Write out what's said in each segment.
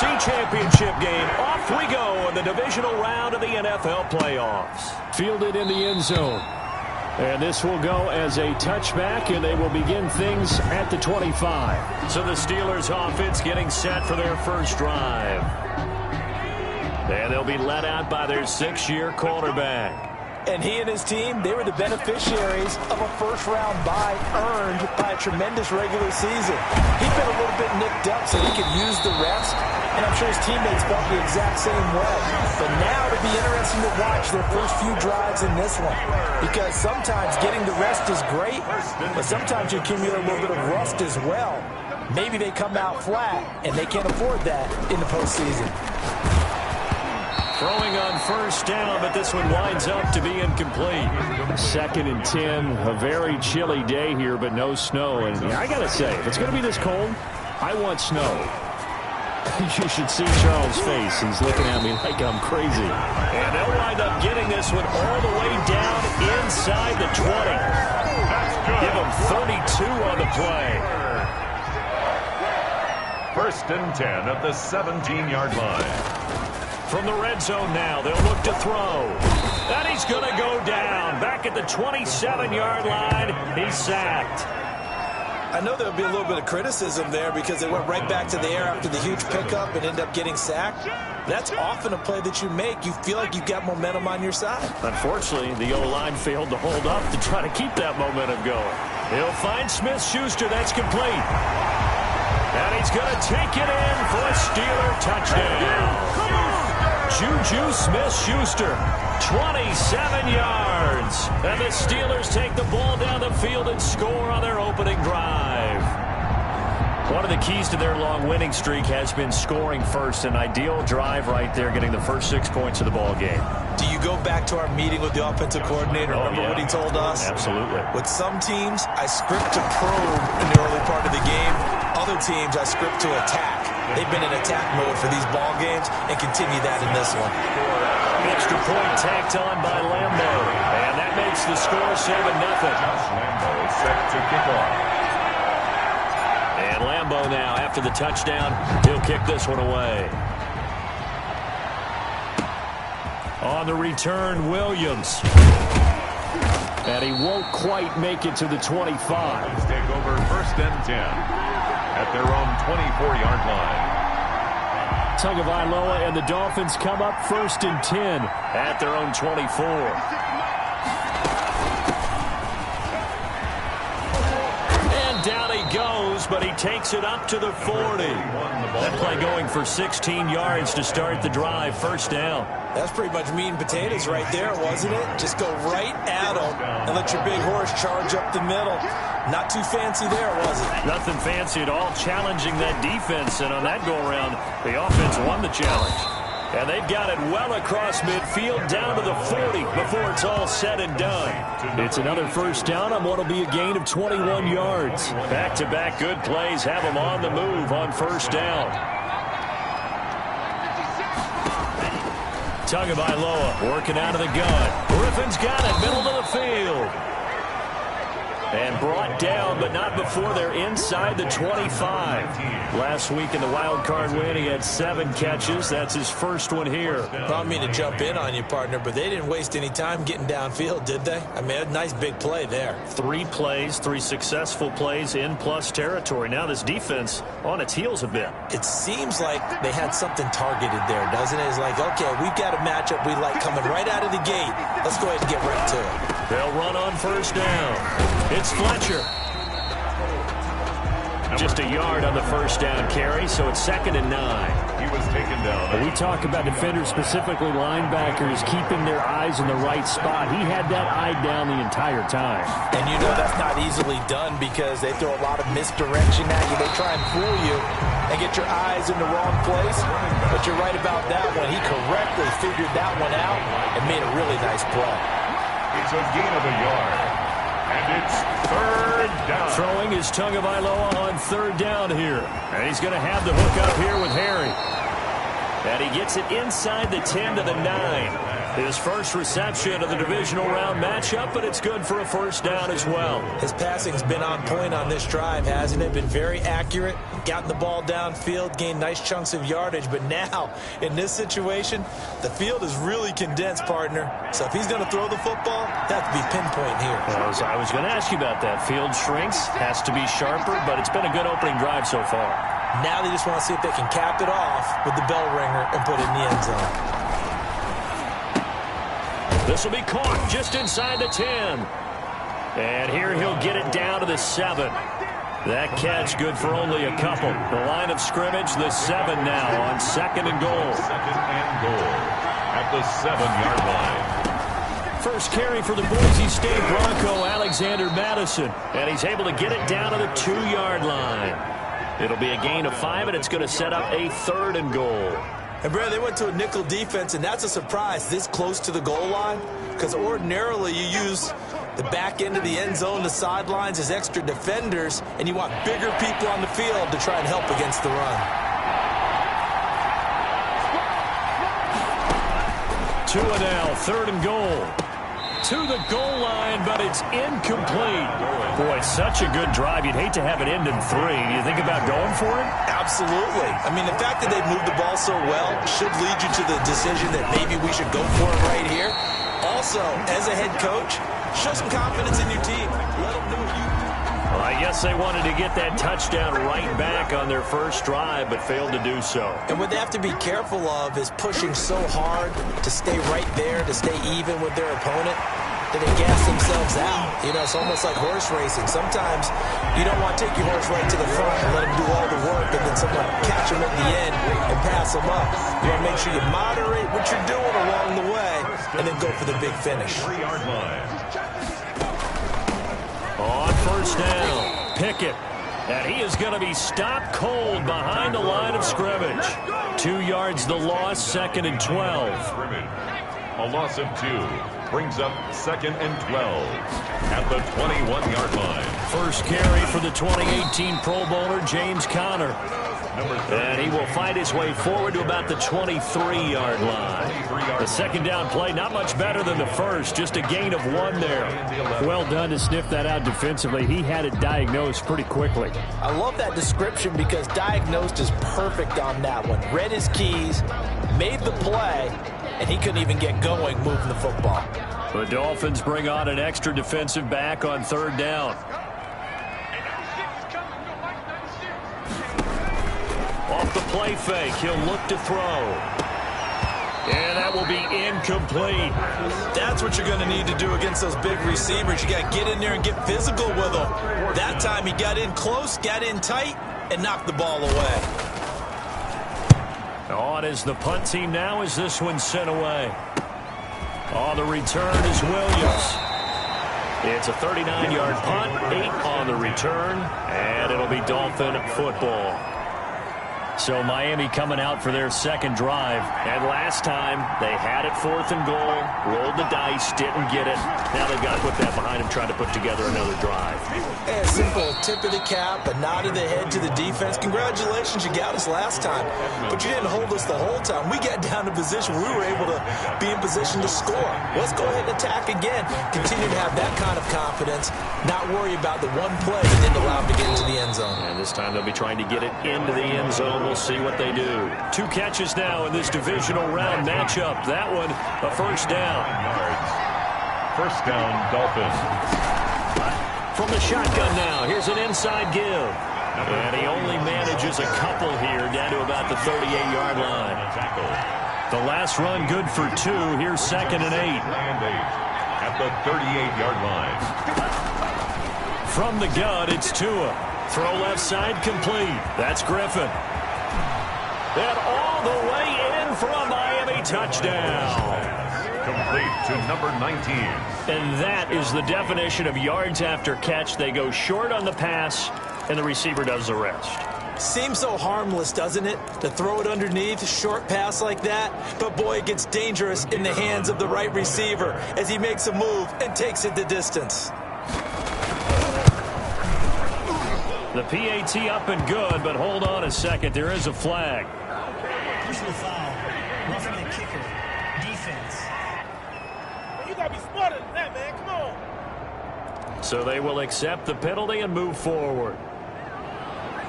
NFC Championship game. Off we go in the divisional round of the NFL playoffs. Fielded in the end zone. And this will go as a touchback, and they will begin things at the 25. So the Steelers offense getting set for their first drive. And they'll be led out by their 6-year quarterback. And he and his team, they were the beneficiaries of a first-round bye earned by a tremendous regular season. He'd been a little bit nicked up so he could use the rest, and I'm sure his teammates felt the exact same way. But now it'll be interesting to watch their first few drives in this one, because sometimes getting the rest is great, but sometimes you accumulate a little bit of rust as well. Maybe they come out flat, and they can't afford that in the postseason. Throwing on first down, but this one winds up to be incomplete. 2nd and 10, a very chilly day here, but no snow. And I got to say, if it's going to be this cold, I want snow. You should see Charles' face. He's looking at me like I'm crazy. And they'll wind up getting this one all the way down inside the 20. Give them 32 on the play. 1st and 10 at the 17-yard line. From the red zone now, they'll look to throw. And he's going to go down. Back at the 27-yard line, he's sacked. I know there'll be a little bit of criticism there because they went right back to the air after the huge pickup and ended up getting sacked. That's often a play that you make. You feel like you've got momentum on your side. Unfortunately, the O-line failed to hold up to try to keep that momentum going. He'll find Smith-Schuster. That's complete. And he's going to take it in for a Steeler touchdown. Juju Smith-Schuster, 27 yards. And the Steelers take the ball down the field and score on their opening drive. One of the keys to their long winning streak has been scoring first. An ideal drive right there, getting the first 6 points of the ball game. Do you go back to our meeting with the offensive coordinator? Remember what he told us? Absolutely. With some teams, I script to probe in the early part of the game. Other teams, I script to attack. They've been in attack mode for these ball games and continue that in this one. Extra point tacked on by Lambo. And that makes the score 7-0. Lambo set to kick off. And Lambo now, after the touchdown, he'll kick this one away. On the return, Williams. And he won't quite make it to the 25. Let's take over 1st and 10 at their own 24-yard line. Tagovailoa and the Dolphins come up 1st and 10 at their own 24. And down he goes, but he takes it up to the 40. That play going for 16 yards to start the drive. 1st down. That's pretty much meat and potatoes right there, wasn't it? Just go right at them and let your big horse charge up the middle. Not too fancy there, was it? Nothing fancy at all, challenging that defense. And on that go-around, the offense won the challenge. And they've got it well across midfield down to the 40 before it's all said and done. It's another 1st down on what will be a gain of 21 yards. Back-to-back good plays have them on the move on 1st down. Tagovailoa working out of the gun. Griffin's got it, middle of the field. And brought down, but not before they're inside the 25. Last week in the wild card win, he had 7 catches. That's his first one here. I don't mean to jump in on you, partner, but they didn't waste any time getting downfield, did they? I mean, a nice big play there. 3 plays, 3 successful plays in plus territory. Now this defense on its heels a bit. It seems like they had something targeted there, doesn't it? It's like, okay, we've got a matchup we like coming right out of the gate. Let's go ahead and get right to it. They'll run on 1st down. It's Fletcher. Just a yard on the 1st down carry, so it's 2nd and 9. He was taken down. We talk about defenders, specifically linebackers, keeping their eyes in the right spot. He had that eye down the entire time. And you know that's not easily done because they throw a lot of misdirection at you. They try and fool you and get your eyes in the wrong place. But you're right about that one. He correctly figured that one out and made a really nice play. It's a gain of a yard. And it's 3rd down. Throwing is Tagovailoa on 3rd down here. And he's going to have the hook up here with Harry. And he gets it inside the 10 to the 9. His first reception of the divisional round matchup, but it's good for a first down as well. His passing's been on point on this drive, hasn't it? Been very accurate, gotten the ball downfield, gained nice chunks of yardage. But now, in this situation, the field is really condensed, partner. So if he's going to throw the football, that has to be pinpoint here. I was going to ask you about that. Field shrinks, has to be sharper, but it's been a good opening drive so far. Now they just want to see if they can cap it off with the bell ringer and put it in the end zone. This will be caught just inside the 10. And here he'll get it down to the 7. That catch good for only a couple. The line of scrimmage, the 7 now on 2nd and goal. 2nd and goal at the 7-yard line. First carry for the Boise State Bronco, Alexander Madison. And he's able to get it down to the 2-yard line. It'll be a gain of 5, and it's going to set up a 3rd and goal. And, Brad, they went to a nickel defense, and that's a surprise this close to the goal line, because ordinarily you use the back end of the end zone, the sidelines as extra defenders, and you want bigger people on the field to try and help against the run. 2 now, 3rd and goal. To the goal line, but it's incomplete. Boy, such a good drive. You'd hate to have it end in 3. Do you think about going for it? Absolutely. I mean, the fact that they've moved the ball so well should lead you to the decision that maybe we should go for it right here. Also, as a head coach, show some confidence in your team. Let them know you. Well, I guess they wanted to get that touchdown right back on their first drive, but failed to do so. And what they have to be careful of is pushing so hard to stay right there, to stay even with their opponent, that they gas themselves out. You know, it's almost like horse racing. Sometimes you don't want to take your horse right to the front and let him do all the work, and then someone catch him at the end and pass him up. You want to make sure you moderate what you're doing along the way and then go for the big finish. 3-yard line. On first down, Pickett. And he is going to be stopped cold behind the line of scrimmage. 2 yards the loss, 2nd and 12. A loss of 2. Brings up 2nd and 12 at the 21-yard line. First carry for the 2018 Pro Bowler, James Conner. And he will find his way forward to about the 23-yard line. The second down play, not much better than the first, just a gain of 1 there. Well done to sniff that out defensively. He had it diagnosed pretty quickly. I love that description because diagnosed is perfect on that one. Read his keys, made the play, and he couldn't even get going moving the football. The Dolphins bring on an extra defensive back on 3rd down. Off the play fake, he'll look to throw. And that will be incomplete. That's what you're going to need to do against those big receivers. You got to get in there and get physical with them. That time he got in close, got in tight, and knocked the ball away. On is the punt team now as this one's sent away. On the return is Williams. It's a 39-yard punt, 8 on the return, and it'll be Dolphin football. So Miami coming out for their second drive. And last time, they had it 4th and goal, rolled the dice, didn't get it. Now they've got to put that behind them, trying to put together another drive. A simple tip of the cap, a nod of the head to the defense. Congratulations, you got us last time. But you didn't hold us the whole time. We got down to position. We were able to be in position to score. Let's go ahead and attack again. Continue to have that kind of confidence, not worry about the one play that didn't allow them to get into the end zone. And this time they'll be trying to get it into the end zone. We'll see what they do. 2 catches now in this divisional round matchup. That one, a first down. 9 yards. First down, Dolphins. From the shotgun now, here's an inside give. And he only manages a couple here, down to about the 38-yard line. The last run good for 2. Here's 2nd and 8. And 8 at the 38-yard line. From the gun, it's Tua. Throw left side complete. That's Griffin. And all the way in for a Miami touchdown. Complete to number 19. And that is the definition of yards after catch. They go short on the pass, and the receiver does the rest. Seems so harmless, doesn't it, to throw it underneath, a short pass like that? But, boy, it gets dangerous in the hands of the right receiver as he makes a move and takes it the distance. The PAT up and good, but hold on a second. There is a flag. Personal foul. Roughing the kicker. Defense. So they will accept the penalty and move forward.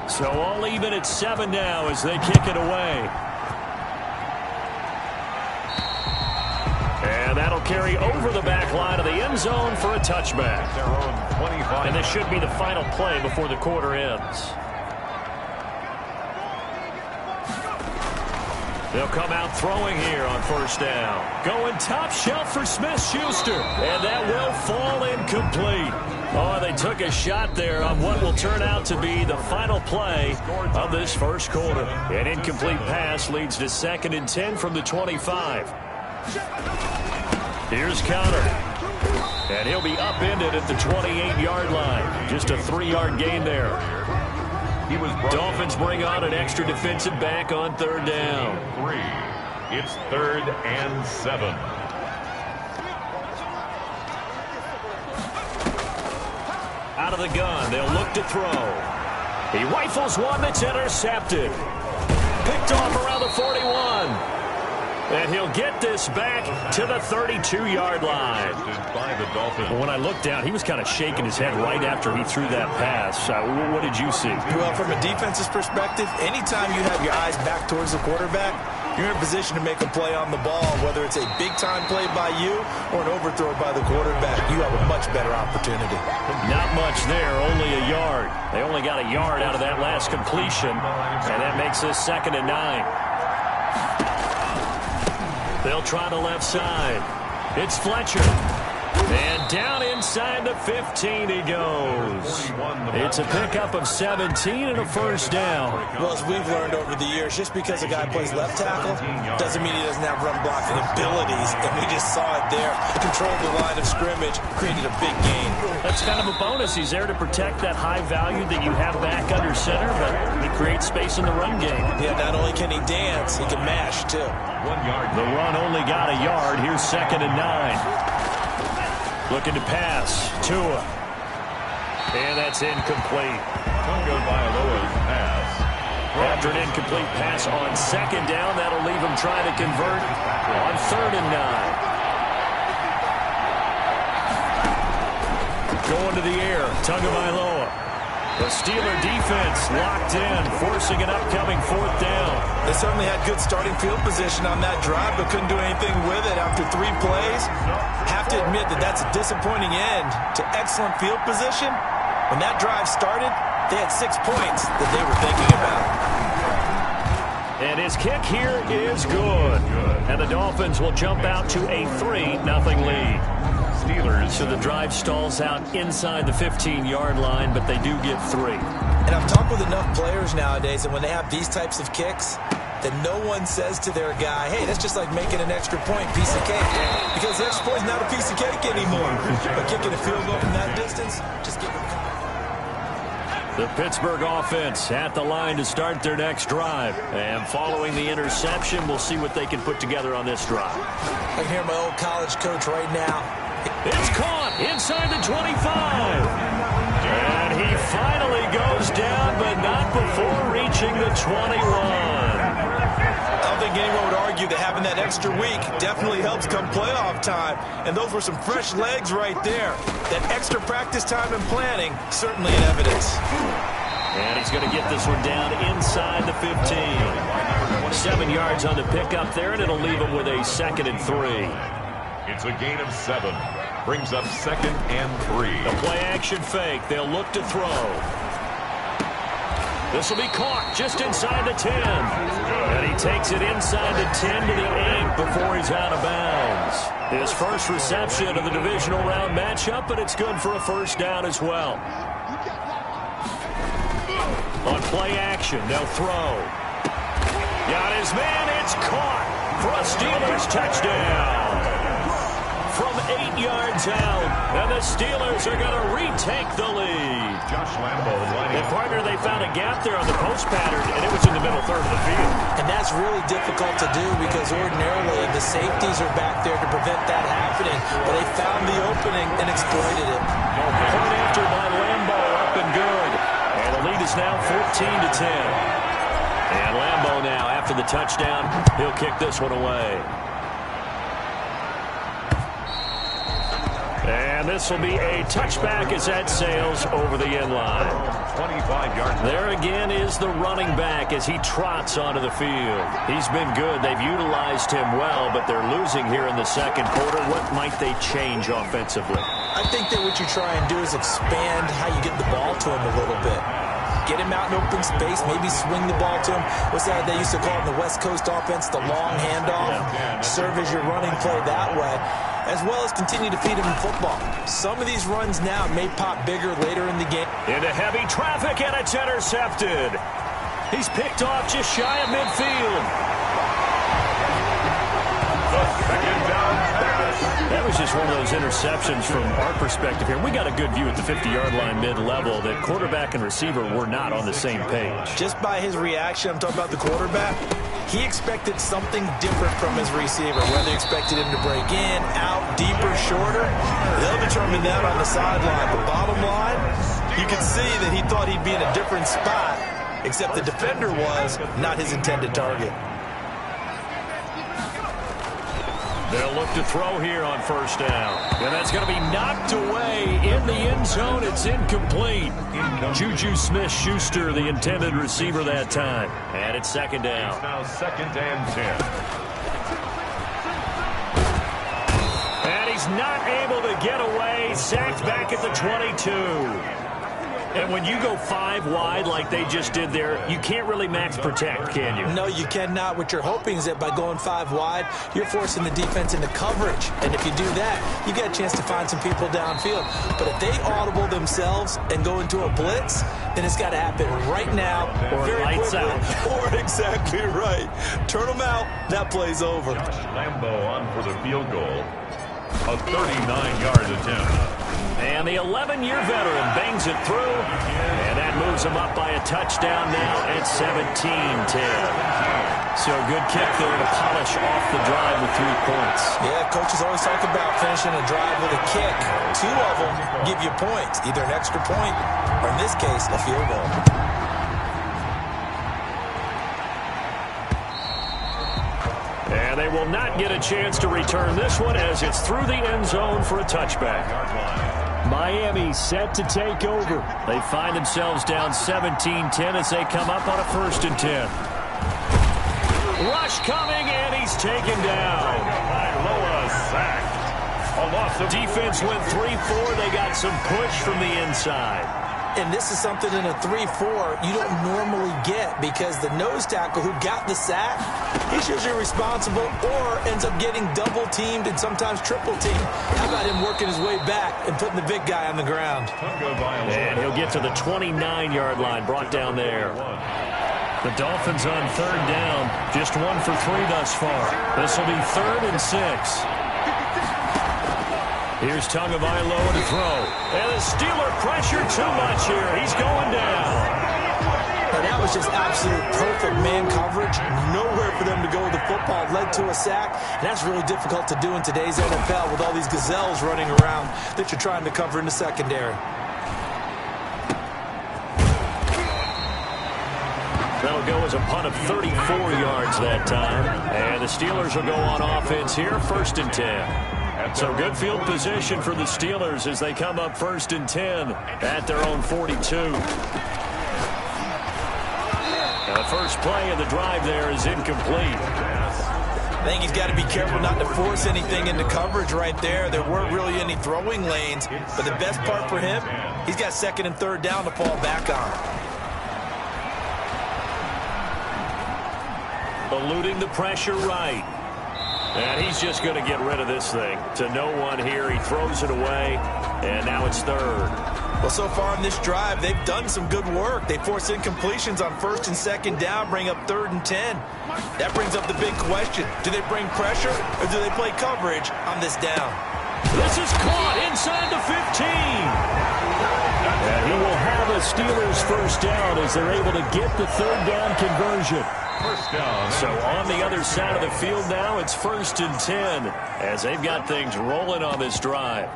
So all even at 7 now as they kick it away. And that'll carry over the back line of the end zone for a touchback. Their own 25. And this should be the final play before the quarter ends. They'll come out throwing here on first down. Going top shelf for Smith-Schuster. And that will fall incomplete. Oh, they took a shot there on what will turn out to be the final play of this first quarter. An incomplete pass leads to 2nd and 10 from the 25. Here's Conner. And he'll be upended at the 28-yard line. Just a 3-yard gain there. Dolphins bring on an extra defensive back on 3rd down. 3. It's 3rd and 7. Out of the gun, they'll look to throw. He rifles one that's intercepted. Picked off around the 41. And he'll get this back to the 32-yard line. By the Dolphins. When I looked down, he was kind of shaking his head right after he threw that pass. What did you see? Well, from a defense's perspective, anytime you have your eyes back towards the quarterback, you're in a position to make a play on the ball, whether it's a big-time play by you or an overthrow by the quarterback. You have a much better opportunity. Not much there, only a yard. They only got a yard out of that last completion, and that makes this 2nd and 9. They'll try the left side. It's Fletcher. And down inside the 15 he goes. It's a pickup of 17 and a first down. Well, as we've learned over the years, just because a guy plays left tackle doesn't mean he doesn't have run blocking abilities. And we just saw it there. Controlled the line of scrimmage, created a big gain. That's kind of a bonus. He's there to protect that high value that you have back under center, but he creates space in the run game. Yeah, not only can he dance, he can mash, too. 1 yard. The run only got a yard. Here's 2nd and 9. Looking to pass. Tua. And that's incomplete. Tagovailoa's pass. After an incomplete pass on 2nd down, that'll leave him trying to convert on 3rd and 9. Going to the air. Tagovailoa. The Steeler defense locked in, forcing an upcoming 4th down. They certainly had good starting field position on that drive, but couldn't do anything with it after 3 plays. Have to admit that that's a disappointing end to excellent field position. When that drive started, they had 6 points that they were thinking about. And his kick here is good. And the Dolphins will jump out to a 3-0 lead. Steelers. So the drive stalls out inside the 15-yard line, but they do get 3. And I've talked with enough players nowadays, and when they have these types of kicks, that no one says to their guy, hey, that's just like making an extra point, piece of cake. Because the extra point is not a piece of cake anymore. But kicking a field goal from that distance, just give them. The Pittsburgh offense at the line to start their next drive. And following the interception, we'll see what they can put together on this drive. I can hear my old college coach right now. It's caught inside the 25. And he finally goes down, but not before reaching the 21. I don't think anyone would argue that having that extra week definitely helps come playoff time. And those were some fresh legs right there. That extra practice time and planning, certainly in evidence. And he's going to get this one down inside the 15. 7 yards on the pickup there, and it'll leave him with a 2nd and 3. It's a gain of 7. Brings up 2nd and 3. The play action fake. They'll look to throw. This will be caught just inside the 10. And he takes it inside the 10 to the 8 before he's out of bounds. His first reception of the divisional round matchup, but it's good for a first down as well. On play action, they'll throw. Got his man. It's caught for a Steelers touchdown. From 8 yards out, and the Steelers are going to retake the lead. Josh Lambo lining And up. partner, they found a gap there on the post pattern, and it was in the middle third of the field. And that's really difficult to do because ordinarily the safeties are back there to prevent that happening. But they found the opening and exploited it. Point after by Lambo, up and good. And the lead is now 14-10. And Lambo now, after the touchdown, he'll kick this one away. And And this will be a touchback as that sails over the end line. 25 yards. There again is the running back as he trots onto the field. He's been good. They've utilized him well, but they're losing here in the second quarter. What might they change offensively? I think that what you try and do is expand how you get the ball to him a little bit. Get him out in open space, maybe swing the ball to him. What's that they used to call in the West Coast offense, the long handoff? Serve as your running play that way, as well as continue to feed him in football. Some of these runs now may pop bigger later in the game. Into heavy traffic, and it's intercepted. He's picked off just shy of midfield. The second down pass. That was just one of those interceptions from our perspective here. We got a good view at the 50-yard line mid-level that quarterback and receiver were not on the same page. Just by his reaction, I'm talking about the quarterback, he expected something different from his receiver, whether he expected him to break in, out, deeper, shorter. They'll determine that on the sideline. But bottom line, you can see that he thought he'd be in a different spot, except the defender was not his intended target. They'll look to throw here on first down. And that's going to be knocked away in the end zone. It's incomplete. Juju Smith-Schuster, the intended receiver that time. And it's second down. It's now 2nd and 10. And he's not able to get away. Sacked back at the 22. And when you go 5 wide like they just did there, you can't really max protect, can you? No, you cannot. What you're hoping is that by going 5 wide, you're forcing the defense into coverage. And if you do that, you get a chance to find some people downfield. But if they audible themselves and go into a blitz, then it's got to happen right now or very lights quickly. out. Or exactly right. Turn them out. That play's over. Lambo on for the field goal. A 39-yard attempt. And the 11-year veteran bangs it through. And that moves him up by a touchdown now at 17-10. So a good kick there to polish off the drive with 3 points. Yeah, coaches always talk about finishing a drive with a kick. 2 of them give you points, either an extra point or, in this case, a field goal. And they will not get a chance to return this one as it's through the end zone for a touchback. Miami set to take over. They find themselves down 17-10 as they come up on a 1st and 10. Rush coming, and he's taken down. Iloa sacked. A loss of defense went 3-4. They got some push from the inside. And this is something in a 3-4 you don't normally get because the nose tackle who got the sack, he's usually responsible or ends up getting double-teamed and sometimes triple-teamed. How about him working his way back and putting the big guy on the ground? And he'll get to the 29-yard line, brought down there. The Dolphins on 3rd down, just 1 for 3 thus far. This will be 3rd and 6. Here's Tagovailoa to throw. And the Steeler pressure too much here. He's going down. And that was just absolute perfect man coverage. Nowhere for them to go with the football. Led to a sack. And that's really difficult to do in today's NFL with all these gazelles running around that you're trying to cover in the secondary. That'll go as a punt of 34 yards that time. And the Steelers will go on offense here, 1st and 10. So good field position for the Steelers as they come up 1st and 10 at their own 42. Now the first play of the drive there is incomplete. I think he's got to be careful not to force anything into coverage right there. There weren't really any throwing lanes, but the best part for him, he's got 2nd and 3rd down to fall back on. Eluding the pressure right. And he's just going to get rid of this thing. To no one here. He throws it away. And now it's 3rd. Well, so far in this drive, they've done some good work. They force incompletions on 1st and 2nd down, bring up 3rd and 10. That brings up the big question. Do they bring pressure or do they play coverage on this down? This is caught inside the 15. And he will have a Steelers 1st down as they're able to get the 3rd down conversion. 1st down. So on the other side of the field now, it's 1st and 10 as they've got things rolling on this drive.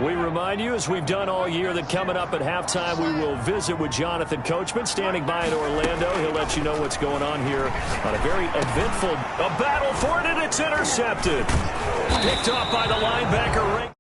We remind you, as we've done all year, that coming up at halftime, we will visit with Jonathan Coachman, standing by in Orlando. He'll let you know what's going on here on a very eventful battle for it, and it's intercepted. Picked off by the linebacker.